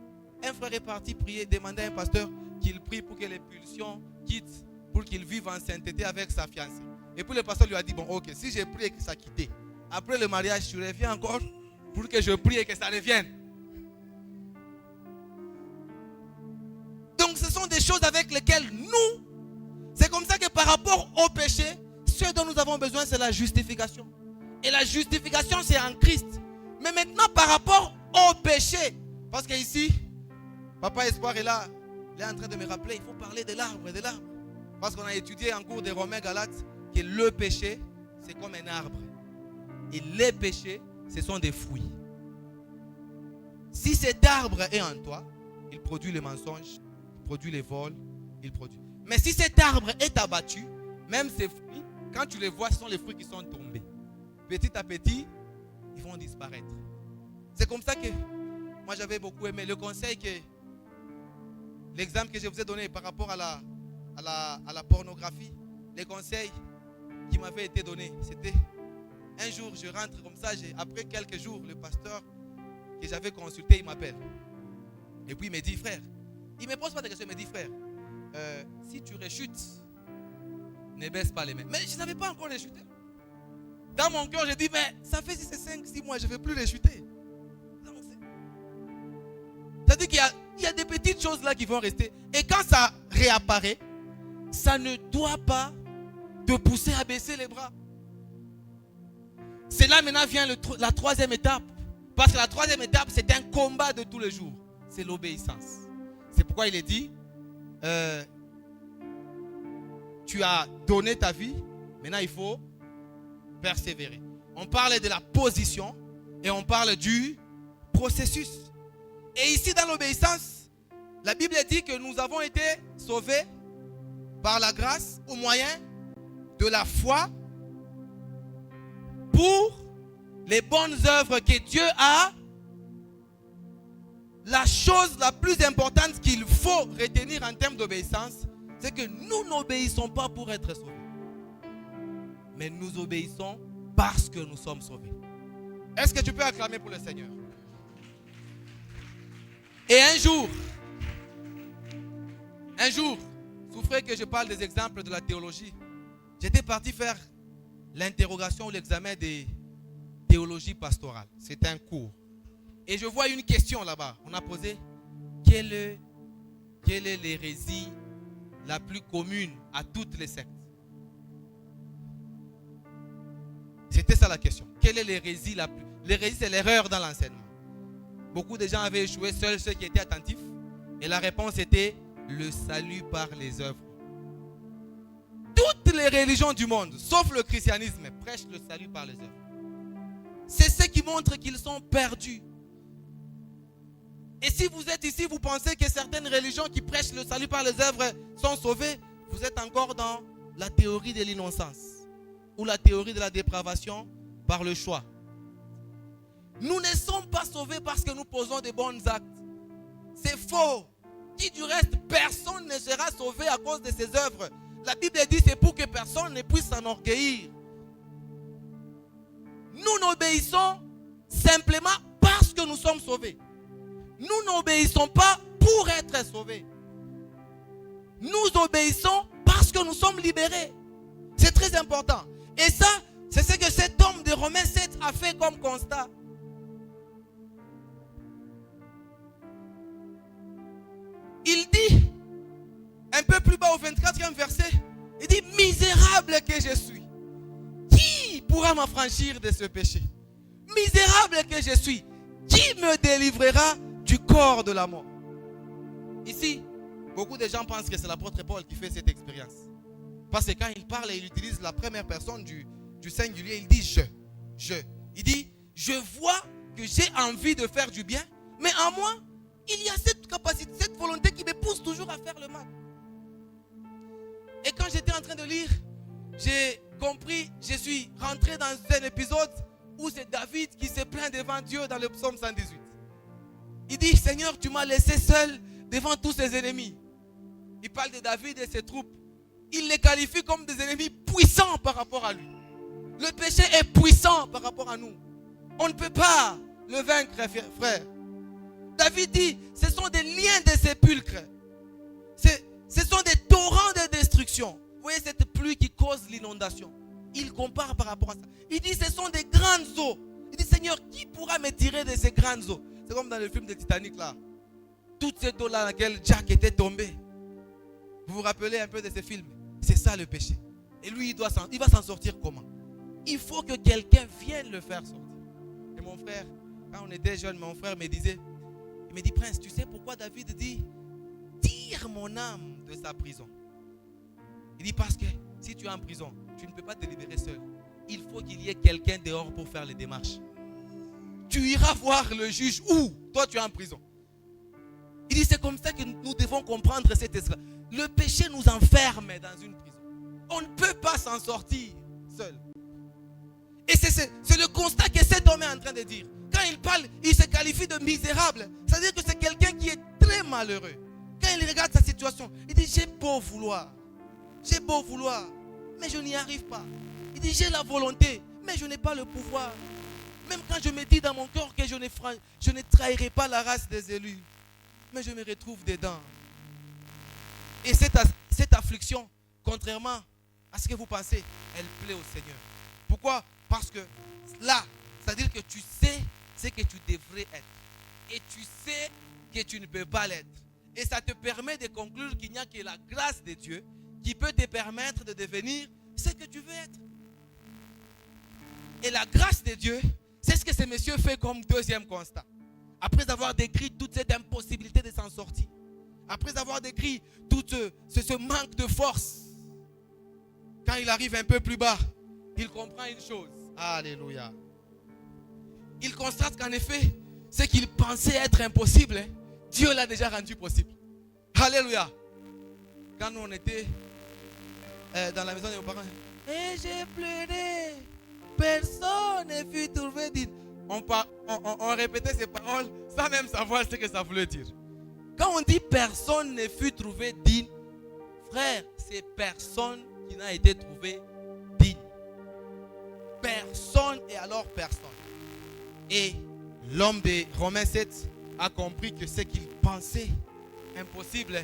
Un frère est parti prier, demander à un pasteur qu'il prie pour que les pulsions quittent, pour qu'il vive en sainteté avec sa fiancée. Et puis le pasteur lui a dit, bon ok, si j'ai prié et que ça quitté, après le mariage, tu reviens encore pour que je prie et que ça revienne. Donc ce sont des choses avec lesquelles nous, c'est comme ça que par rapport au péché, ce dont nous avons besoin, c'est la justification. Et la justification, c'est en Christ. Mais maintenant, par rapport au péché, parce qu'ici, Papa Espoir est là, il est en train de me rappeler, il faut parler de l'arbre, de l'arbre. Parce qu'on a étudié en cours des Romains Galates que le péché, c'est comme un arbre. Et les péchés, ce sont des fruits. Si cet arbre est en toi, il produit le mensonge, il produit les vols, il produit. Mais si cet arbre est abattu, même ces fruits, quand tu les vois, ce sont les fruits qui sont tombés. Petit à petit, ils vont disparaître. C'est comme ça que moi j'avais beaucoup aimé le conseil l'exemple que je vous ai donné par rapport à la pornographie. Les conseils qui m'avaient été donnés, c'était un jour je rentre comme ça, après quelques jours, le pasteur que j'avais consulté, il m'appelle. Et puis il me dit, frère, il ne me pose pas de questions, il me dit, frère, si tu rechutes, ne baisse pas les mains. Mais je n'avais pas encore rechuté. Dans mon cœur, je dis, mais ça fait 5-6 mois, je ne vais plus rechuter. C'est-à-dire qu'il y a des petites choses là qui vont rester. Et quand ça réapparaît, ça ne doit pas te pousser à baisser les bras. C'est là maintenant vient la troisième étape. Parce que la troisième étape, c'est un combat de tous les jours. C'est l'obéissance. C'est pourquoi il est dit, tu as donné ta vie, maintenant il faut persévérer. On parle de la position et on parle du processus. Et ici dans l'obéissance, la Bible dit que nous avons été sauvés par la grâce au moyen de la foi pour les bonnes œuvres que Dieu a. La chose la plus importante qu'il faut retenir en termes d'obéissance, c'est que nous n'obéissons pas pour être sauvés. Mais nous obéissons parce que nous sommes sauvés. Est-ce que tu peux acclamer pour le Seigneur? Et un jour, souffrez que je parle des exemples de la théologie. J'étais parti faire l'interrogation ou l'examen des théologies pastorales. C'est un cours. Et je vois une question là-bas. On a posé, quelle est l'hérésie la plus commune à toutes les sectes? C'était ça la question. Quelle est l'hérésie la plus... L'hérésie, c'est l'erreur dans l'enseignement. Beaucoup de gens avaient échoué, seuls ceux qui étaient attentifs. Et la réponse était le salut par les œuvres. Toutes les religions du monde, sauf le christianisme, prêchent le salut par les œuvres. C'est ce qui montre qu'ils sont perdus. Et si vous êtes ici, vous pensez que certaines religions qui prêchent le salut par les œuvres sont sauvées, vous êtes encore dans la théorie de l'innocence ou la théorie de la dépravation par le choix. Nous ne sommes pas sauvés parce que nous posons des bons actes. C'est faux. Dit du reste, personne ne sera sauvé à cause de ses œuvres. La Bible dit c'est pour que personne ne puisse s'enorgueillir. Nous n'obéissons simplement parce que nous sommes sauvés. Nous n'obéissons pas pour être sauvés. Nous obéissons parce que nous sommes libérés. C'est très important. Et ça, c'est ce que cet homme de Romains 7 a fait comme constat. Il dit, un peu plus bas au 24e verset, il dit, misérable que je suis. Qui pourra m'affranchir de ce péché? Misérable que je suis. Qui me délivrera du corps de la mort? Ici, beaucoup de gens pensent que c'est l'apôtre Paul qui fait cette expérience. Parce que quand il parle et il utilise la première personne du singulier, il dit je. Il dit, je vois que j'ai envie de faire du bien, mais en moi, il y a cette capacité, cette volonté qui me pousse toujours à faire le mal. Et quand j'étais en train de lire, j'ai compris, je suis rentré dans un épisode où c'est David qui se plaint devant Dieu dans le psaume 118. Il dit, Seigneur, tu m'as laissé seul devant tous ses ennemis. Il parle de David et ses troupes. Il les qualifie comme des ennemis puissants par rapport à lui. Le péché est puissant par rapport à nous. On ne peut pas le vaincre, frère. David dit, ce sont des liens de sépulcre. Ce sont des torrents de destruction. Vous voyez cette pluie qui cause l'inondation. Il compare par rapport à ça. Il dit, ce sont des grandes eaux. Il dit, Seigneur, qui pourra me tirer de ces grandes eaux? C'est comme dans le film de Titanic là. Toute cette eau là dans laquelle Jack était tombé. Vous vous rappelez un peu de ce film? C'est ça le péché. Et lui, il va s'en sortir comment? Il faut que quelqu'un vienne le faire sortir. Et mon frère, quand on était jeune, mon frère me disait, il me dit, Prince, tu sais pourquoi David dit, tire mon âme de sa prison? Il dit, parce que si tu es en prison, tu ne peux pas te libérer seul. Il faut qu'il y ait quelqu'un dehors pour faire les démarches. Tu iras voir le juge où? Toi, tu es en prison. Il dit, c'est comme ça que nous devons comprendre cette esclave. Le péché nous enferme dans une prison. On ne peut pas s'en sortir seul. Et c'est le constat que cet homme est en train de dire. Quand il parle, il se qualifie de misérable. C'est-à-dire que c'est quelqu'un qui est très malheureux. Quand il regarde sa situation, il dit, j'ai beau vouloir, mais je n'y arrive pas. Il dit, j'ai la volonté, mais je n'ai pas le pouvoir. Même quand je me dis dans mon cœur que je ne trahirai pas la race des élus, mais je me retrouve dedans. Et cette affliction, contrairement à ce que vous pensez, elle plaît au Seigneur. Pourquoi? Parce que là, c'est-à-dire que tu sais ce que tu devrais être. Et tu sais que tu ne peux pas l'être. Et ça te permet de conclure qu'il n'y a que la grâce de Dieu qui peut te permettre de devenir ce que tu veux être. Et la grâce de Dieu, c'est ce que ce monsieur fait comme deuxième constat. Après avoir décrit toute cette impossibilité de s'en sortir, après avoir décrit tout ce manque de force, quand il arrive un peu plus bas, il comprend une chose. Alléluia. Il constate qu'en effet, ce qu'il pensait être impossible, Dieu l'a déjà rendu possible. Alléluia. Quand nous on était dans la maison de nos parents, et j'ai pleuré, personne ne fut trouvé digne. On répétait ces paroles sans même savoir ce que ça voulait dire. Quand on dit personne ne fut trouvé digne, frère, c'est personne qui n'a été trouvé digne. Personne et alors personne. Et l'homme de Romains 7 a compris que ce qu'il pensait impossible,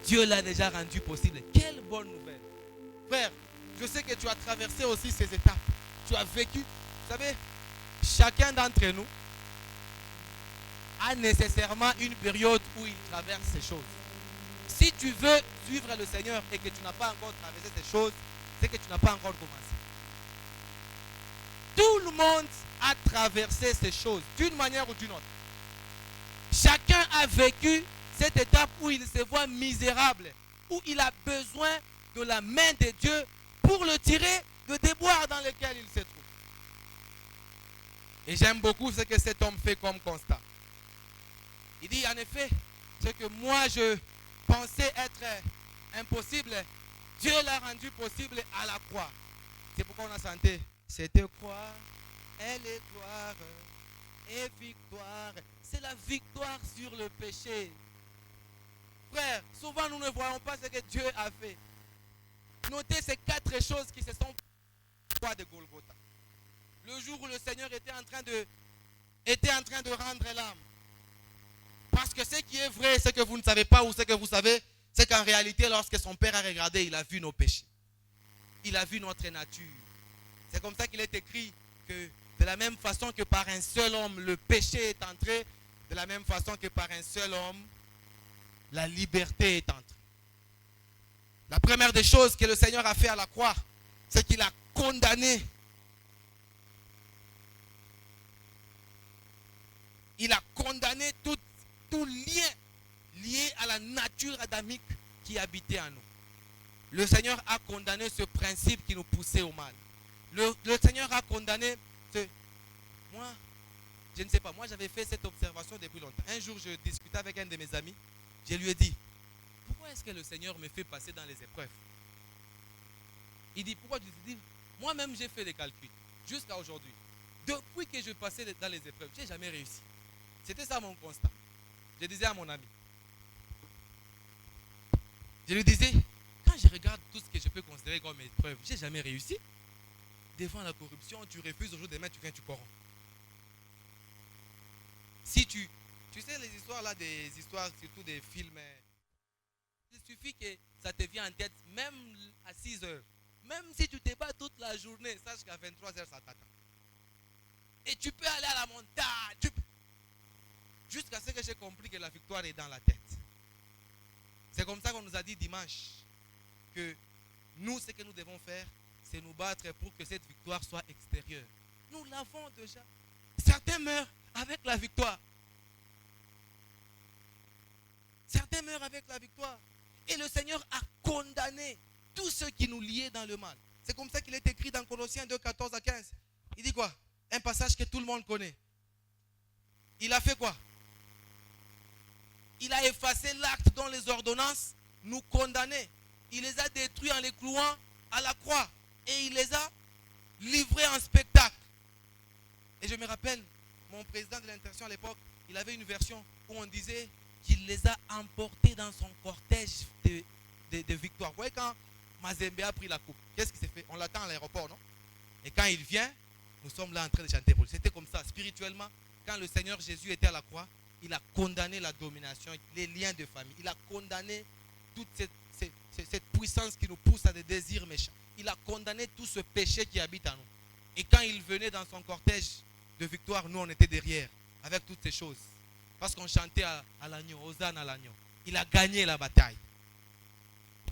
Dieu l'a déjà rendu possible. Quelle bonne nouvelle. Frère, je sais que tu as traversé aussi ces étapes. Tu as vécu. Vous savez, chacun d'entre nous a nécessairement une période où il traverse ces choses. Si tu veux suivre le Seigneur et que tu n'as pas encore traversé ces choses, c'est que tu n'as pas encore commencé. Tout le monde a traversé ces choses d'une manière ou d'une autre. Chacun a vécu cette étape où il se voit misérable, où il a besoin de la main de Dieu pour le tirer de déboire dans lequel il se trouve. Et j'aime beaucoup ce que cet homme fait comme constat. Il dit en effet, ce que moi je pensais être impossible, Dieu l'a rendu possible à la croix. C'est pourquoi on a chanté. Cette croix, elle est gloire et victoire. C'est la victoire sur le péché. Frère, souvent nous ne voyons pas ce que Dieu a fait. Notez ces 4 choses qui se sont passées de Golgotha. Le jour où le Seigneur était en train de rendre l'âme. Parce que ce qui est vrai, ce que vous ne savez pas ou ce que vous savez, c'est qu'en réalité, lorsque son Père a regardé, il a vu nos péchés. Il a vu notre nature. C'est comme ça qu'il est écrit que de la même façon que par un seul homme, le péché est entré, de la même façon que par un seul homme, la liberté est entrée. La première des choses que le Seigneur a fait à la croix, c'est qu'il a condamné. Il a condamné tout lien lié à la nature adamique qui habitait en nous. Le Seigneur a condamné ce principe qui nous poussait au mal. Le Seigneur a condamné moi, je ne sais pas, moi j'avais fait cette observation depuis longtemps. Un jour, je discutais avec un de mes amis. Je lui ai dit, pourquoi est-ce que le Seigneur me fait passer dans les épreuves? Il dit, pourquoi? Je dis, moi-même j'ai fait des calculs jusqu'à aujourd'hui. Depuis que je passais dans les épreuves, je n'ai jamais réussi. C'était ça mon constat. Je disais à mon ami, je lui disais, quand je regarde tout ce que je peux considérer comme épreuve, je n'ai jamais réussi. Devant la corruption, tu refuses, au jour demain, tu viens, tu corromps. Si tu sais les histoires là, des histoires surtout des films, il suffit que ça te vienne en tête, même à 6 heures. Même si tu te bats toute la journée, sache qu'à 23 heures, ça t'attend. Et tu peux aller à la montagne. Jusqu'à ce que j'ai compris que la victoire est dans la tête. C'est comme ça qu'on nous a dit dimanche que Nous, ce que nous devons faire, c'est nous battre pour que cette victoire soit extérieure. Nous l'avons déjà. Certains meurent avec la victoire. Certains meurent avec la victoire. Et le Seigneur a condamné tous ceux qui nous liaient dans le mal. C'est comme ça qu'il est écrit dans Colossiens 2, 14 à 15. Il dit quoi? Un passage que tout le monde connaît. Il a fait quoi? Il a effacé l'acte dont les ordonnances nous condamnaient. Il les a détruits en les clouant à la croix. Et il les a livrés en spectacle. Et je me rappelle, mon président de l'intervention à l'époque, il avait une version où on disait qu'il les a emportés dans son cortège de victoire. Vous voyez quand Mazembe a pris la coupe, qu'est-ce qui s'est fait? On l'attend à l'aéroport, non? Et quand il vient, nous sommes là en train de chanter. C'était comme ça, spirituellement. Quand le Seigneur Jésus était à la croix, il a condamné la domination, les liens de famille. Il a condamné toute cette puissance qui nous pousse à des désirs méchants. Il a condamné tout ce péché qui habite en nous. Et quand il venait dans son cortège de victoire, nous on était derrière, avec toutes ces choses. Parce qu'on chantait à l'agneau, Hosanna à l'agneau. Il a gagné la bataille.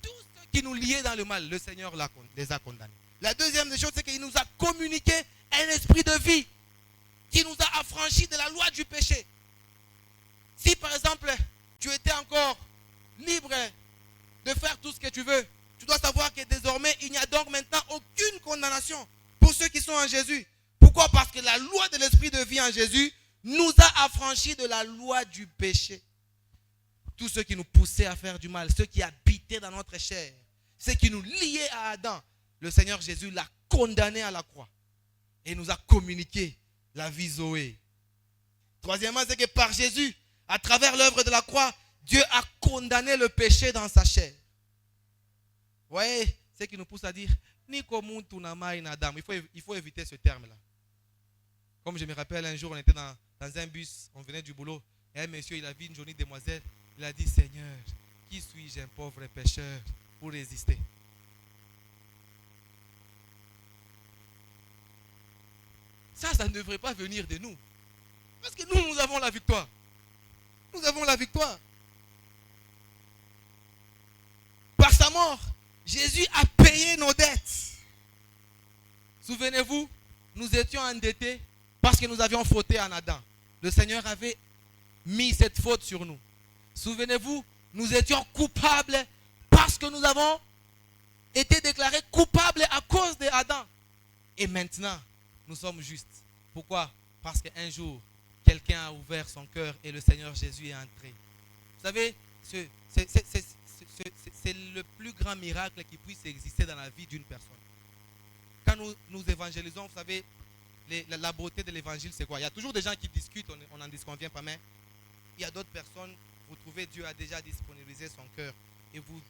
Tous ceux qui nous liaient dans le mal, le Seigneur les a condamnés. La deuxième des choses, c'est qu'il nous a communiqué un esprit de vie qui nous a affranchis de la loi du péché. Si par exemple, tu étais encore libre de faire tout ce que tu veux, tu dois savoir que désormais, il n'y a donc maintenant aucune condamnation pour ceux qui sont en Jésus. Pourquoi? Parce que la loi de l'esprit de vie en Jésus nous a affranchis de la loi du péché. Tous ceux qui nous poussaient à faire du mal, ceux qui habitaient dans notre chair, ceux qui nous liaient à Adam, le Seigneur Jésus l'a condamné à la croix et nous a communiqué la vie Zoé. Troisièmement, c'est que par Jésus, à travers l'œuvre de la croix, Dieu a condamné le péché dans sa chair. Vous voyez, ce qui nous pousse à dire, il faut éviter ce terme-là. Comme je me rappelle, un jour, on était dans un bus, on venait du boulot, et un monsieur, il a vu une jolie demoiselle, il a dit, Seigneur, qui suis-je, un pauvre pécheur, pour résister? Ça ne devrait pas venir de nous. Parce que nous avons la victoire. Nous avons la victoire. Par sa mort, Jésus a payé nos dettes. Souvenez-vous, nous étions endettés parce que nous avions fauté en Adam. Le Seigneur avait mis cette faute sur nous. Souvenez-vous, nous étions coupables parce que nous avons été déclarés coupables à cause d'Adam. Et maintenant, nous sommes justes. Pourquoi? Parce qu'un jour, quelqu'un a ouvert son cœur et le Seigneur Jésus est entré. Vous savez, c'est le plus grand miracle qui puisse exister dans la vie d'une personne. Quand nous évangélisons, vous savez, la beauté de l'évangile, c'est quoi? Il y a toujours des gens qui discutent, on n'en disconvient pas, mais il y a d'autres personnes, vous trouvez Dieu a déjà disponibilisé son cœur et vous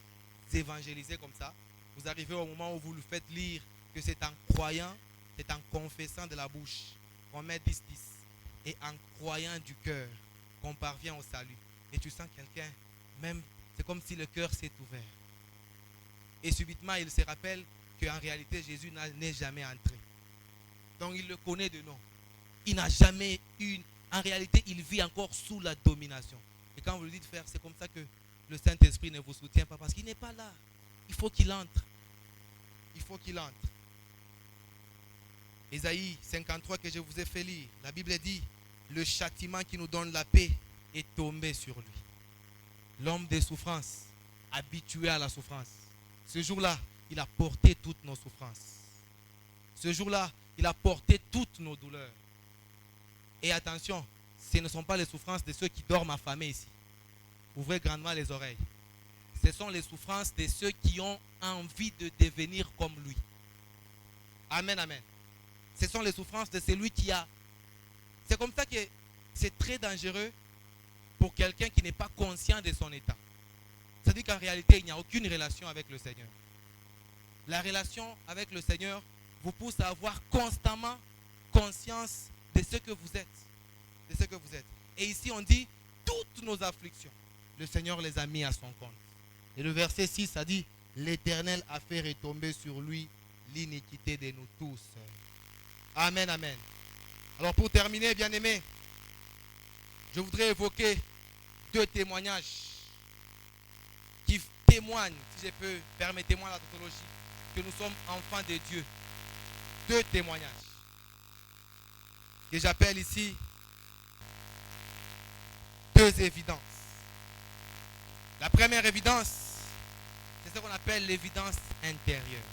évangélisez comme ça. Vous arrivez au moment où vous le faites lire que c'est en croyant, c'est en confessant de la bouche qu'on met 10-10 et en croyant du cœur qu'on parvient au salut. Et tu sens quelqu'un, même, c'est comme si le cœur s'est ouvert. Et subitement, il se rappelle qu'en réalité, Jésus n'est jamais entré. Donc, il le connaît de nom. Il n'a jamais eu... En réalité, il vit encore sous la domination. Et quand vous lui dites faire, c'est comme ça que le Saint-Esprit ne vous soutient pas. Parce qu'il n'est pas là. Il faut qu'il entre. Il faut qu'il entre. Ésaïe 53 que je vous ai fait lire. La Bible dit, le châtiment qui nous donne la paix est tombé sur lui. L'homme des souffrances, habitué à la souffrance. Ce jour-là, il a porté toutes nos souffrances. Ce jour-là, il a porté toutes nos douleurs. Et attention, ce ne sont pas les souffrances de ceux qui dorment affamés ici. Ouvrez grandement les oreilles. Ce sont les souffrances de ceux qui ont envie de devenir comme lui. Amen, amen. Ce sont les souffrances de celui qui a... C'est comme ça que c'est très dangereux pour quelqu'un qui n'est pas conscient de son état. C'est-à-dire qu'en réalité, il n'y a aucune relation avec le Seigneur. La relation avec le Seigneur vous pousse à avoir constamment conscience de ce que vous êtes. De ce que vous êtes. Et ici, on dit, toutes nos afflictions, le Seigneur les a mis à son compte. Et le verset 6, ça dit, l'Éternel a fait retomber sur lui l'iniquité de nous tous. Amen, amen. Alors pour terminer, bien-aimés, je voudrais évoquer 2 témoignages qui témoignent, si je peux, permettez-moi la tautologie, que nous sommes enfants de Dieu. 2 témoignages que j'appelle ici 2 évidences. La première évidence, c'est ce qu'on appelle l'évidence intérieure.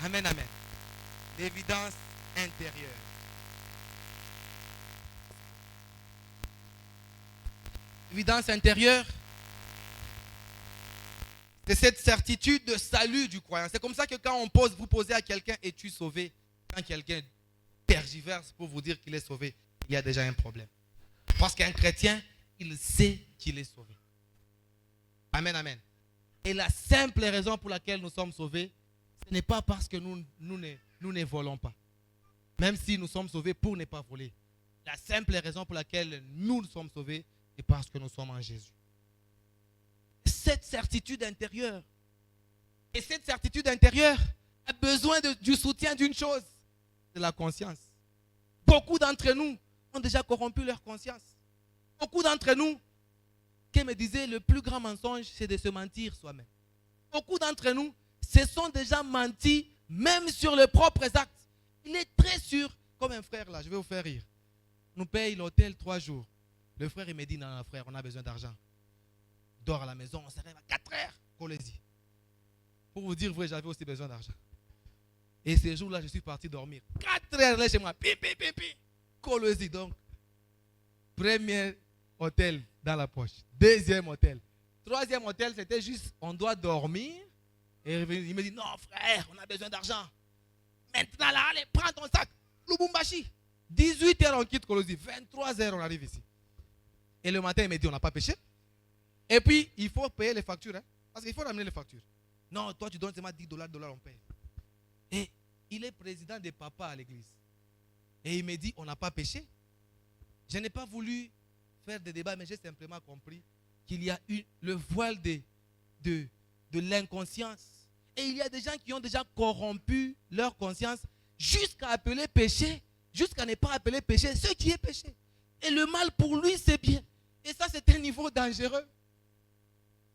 Amen, amen. L'évidence intérieure. L'évidence intérieure, c'est cette certitude de salut du croyant. C'est comme ça que quand vous posez à quelqu'un, es-tu sauvé? Quand quelqu'un tergiverse pour vous dire qu'il est sauvé, il y a déjà un problème. Parce qu'un chrétien, il sait qu'il est sauvé. Amen, amen. Et la simple raison pour laquelle nous sommes sauvés, ce n'est pas parce que nous ne volons pas. Même si nous sommes sauvés pour ne pas voler. La simple raison pour laquelle nous sommes sauvés, c'est parce que nous sommes en Jésus. Cette certitude intérieure. Et cette certitude intérieure a besoin du soutien d'une chose, de la conscience. Beaucoup d'entre nous ont déjà corrompu leur conscience. Beaucoup d'entre nous, qui me disaient, le plus grand mensonge, c'est de se mentir soi-même. Beaucoup d'entre nous se sont déjà mentis, même sur leurs propres actes. Il est très sûr, comme un frère là, je vais vous faire rire. Nous paye l'hôtel 3 jours. Le frère, il me dit, non, frère, on a besoin d'argent. Dors à la maison, on s'arrive à 4 heures. Collez-y. Pour vous dire vrai, j'avais aussi besoin d'argent. Et ces jours-là, je suis parti dormir. 4 heures là chez moi. Pi, pi, pi, pi. Collez-y donc. Premier hôtel dans la poche. 2e hôtel. 3e hôtel, c'était juste, on doit dormir. Et il me dit, non frère, on a besoin d'argent. Maintenant là, allez, prends ton sac. Lubumbashi. 18 heures, on quitte Colosie. 23 heures, on arrive ici. Et le matin, il me dit, on n'a pas pêché. Et puis, il faut payer les factures. Hein, parce qu'il faut ramener les factures. Non, toi, tu donnes seulement $10, on paye. Et il est président des papas à l'église. Et il me dit, on n'a pas péché. Je n'ai pas voulu faire des débats, mais j'ai simplement compris qu'il y a le voile de l'inconscience. Et il y a des gens qui ont déjà corrompu leur conscience jusqu'à appeler péché, jusqu'à ne pas appeler péché ce qui est péché. Et le mal pour lui, c'est bien. Et ça, c'est un niveau dangereux.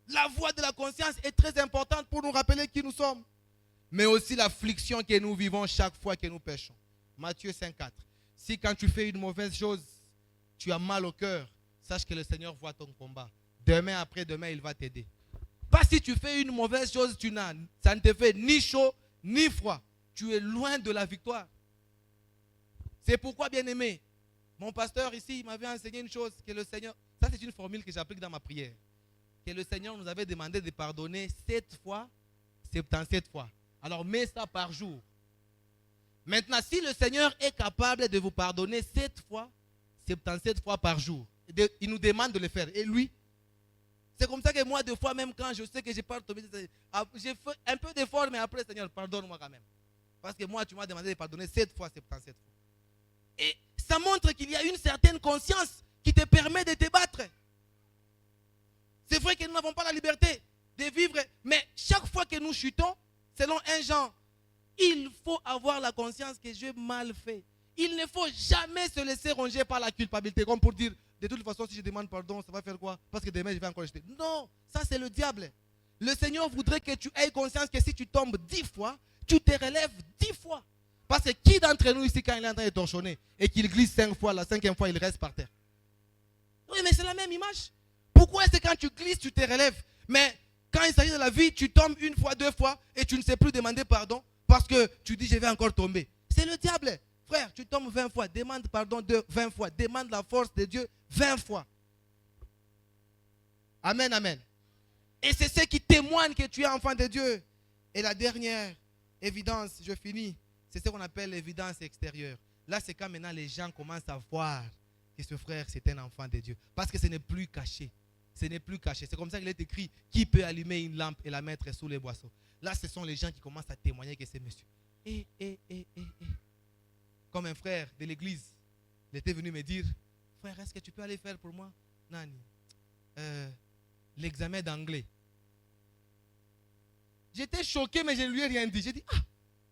La voix de la conscience est très importante pour nous rappeler qui nous sommes. Mais aussi l'affliction que nous vivons chaque fois que nous péchons. Matthieu 5,4. Si quand tu fais une mauvaise chose, tu as mal au cœur, sache que le Seigneur voit ton combat. Demain après demain, il va t'aider. Pas si tu fais une mauvaise chose, ça ne te fait ni chaud ni froid. Tu es loin de la victoire. C'est pourquoi, bien-aimé, mon pasteur ici m'avait enseigné une chose, que le Seigneur, ça c'est une formule que j'applique dans ma prière, que le Seigneur nous avait demandé de pardonner 7 fois, 77 fois. Alors mets ça par jour. Maintenant, si le Seigneur est capable de vous pardonner 7 fois, 77 fois par jour, il nous demande de le faire. Et lui, c'est comme ça que moi, des fois, même quand je sais que je parle, j'ai fait un peu d'effort, mais après, Seigneur, pardonne-moi quand même. Parce que moi, tu m'as demandé de pardonner 7 fois, 77 fois. Et ça montre qu'il y a une certaine conscience qui te permet de te battre. C'est vrai que nous n'avons pas la liberté de vivre, mais chaque fois que nous chutons, selon 1 Jean, il faut avoir la conscience que j'ai mal fait. Il ne faut jamais se laisser ronger par la culpabilité, comme pour dire, de toute façon, si je demande pardon, ça va faire quoi? Parce que demain, je vais encore jeter. Non, ça c'est le diable. Le Seigneur voudrait que tu aies conscience que si tu tombes 10 fois, tu te relèves 10 fois. Parce que qui d'entre nous ici, quand il est en train de torchonner et qu'il glisse 5 fois, la 5e fois, il reste par terre? Oui, mais c'est la même image. Pourquoi est-ce que quand tu glisses, tu te relèves? Mais quand il s'agit de la vie, tu tombes 1 fois, 2 fois et tu ne sais plus demander pardon parce que tu dis je vais encore tomber. C'est le diable. Frère, tu tombes 20 fois, demande pardon 20 fois, demande la force de Dieu 20 fois. Amen, amen. Et c'est ce qui témoigne que tu es enfant de Dieu. Et la dernière évidence, je finis, c'est ce qu'on appelle l'évidence extérieure. Là, c'est quand maintenant les gens commencent à voir que ce frère, c'est un enfant de Dieu. Parce que ce n'est plus caché. Ce n'est plus caché. C'est comme ça qu'il est écrit, qui peut allumer une lampe et la mettre sous les boisseaux. Là, ce sont les gens qui commencent à témoigner que c'est monsieur. Comme un frère de l'église, il était venu me dire, frère, est-ce que tu peux aller faire pour moi, Nani, l'examen d'anglais? J'étais choqué, mais je ne lui ai rien dit. J'ai dit,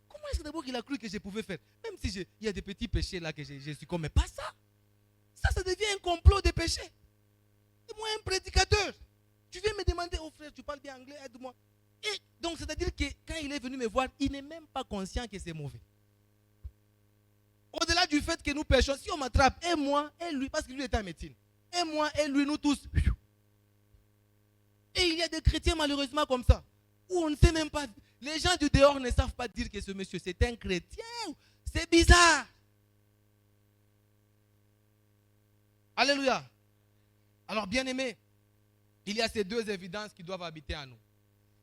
comment est-ce que d'abord qu'il a cru que je pouvais faire? Même si il y a des petits péchés là que je suis comme, mais pas ça. Ça devient un complot de péchés. Et moi, un prédicateur, tu viens me demander, oh frère, tu parles bien anglais, aide-moi. Et Donc, c'est-à-dire que quand il est venu me voir, il n'est même pas conscient que c'est mauvais. Au-delà du fait que nous péchons, si on m'attrape, et moi, et lui, parce que lui était en médecine, et moi, et lui, nous tous. Et il y a des chrétiens malheureusement comme ça, où on ne sait même pas, les gens du dehors ne savent pas dire que ce monsieur, c'est un chrétien. C'est bizarre. Alléluia. Alors, bien aimé, il y a ces deux évidences qui doivent habiter en nous.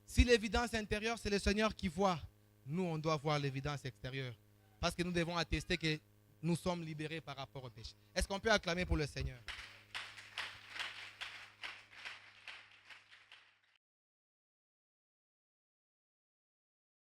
Si l'évidence intérieure, c'est le Seigneur qui voit, nous, on doit voir l'évidence extérieure. Parce que nous devons attester que nous sommes libérés par rapport au péché. Est-ce qu'on peut acclamer pour le Seigneur?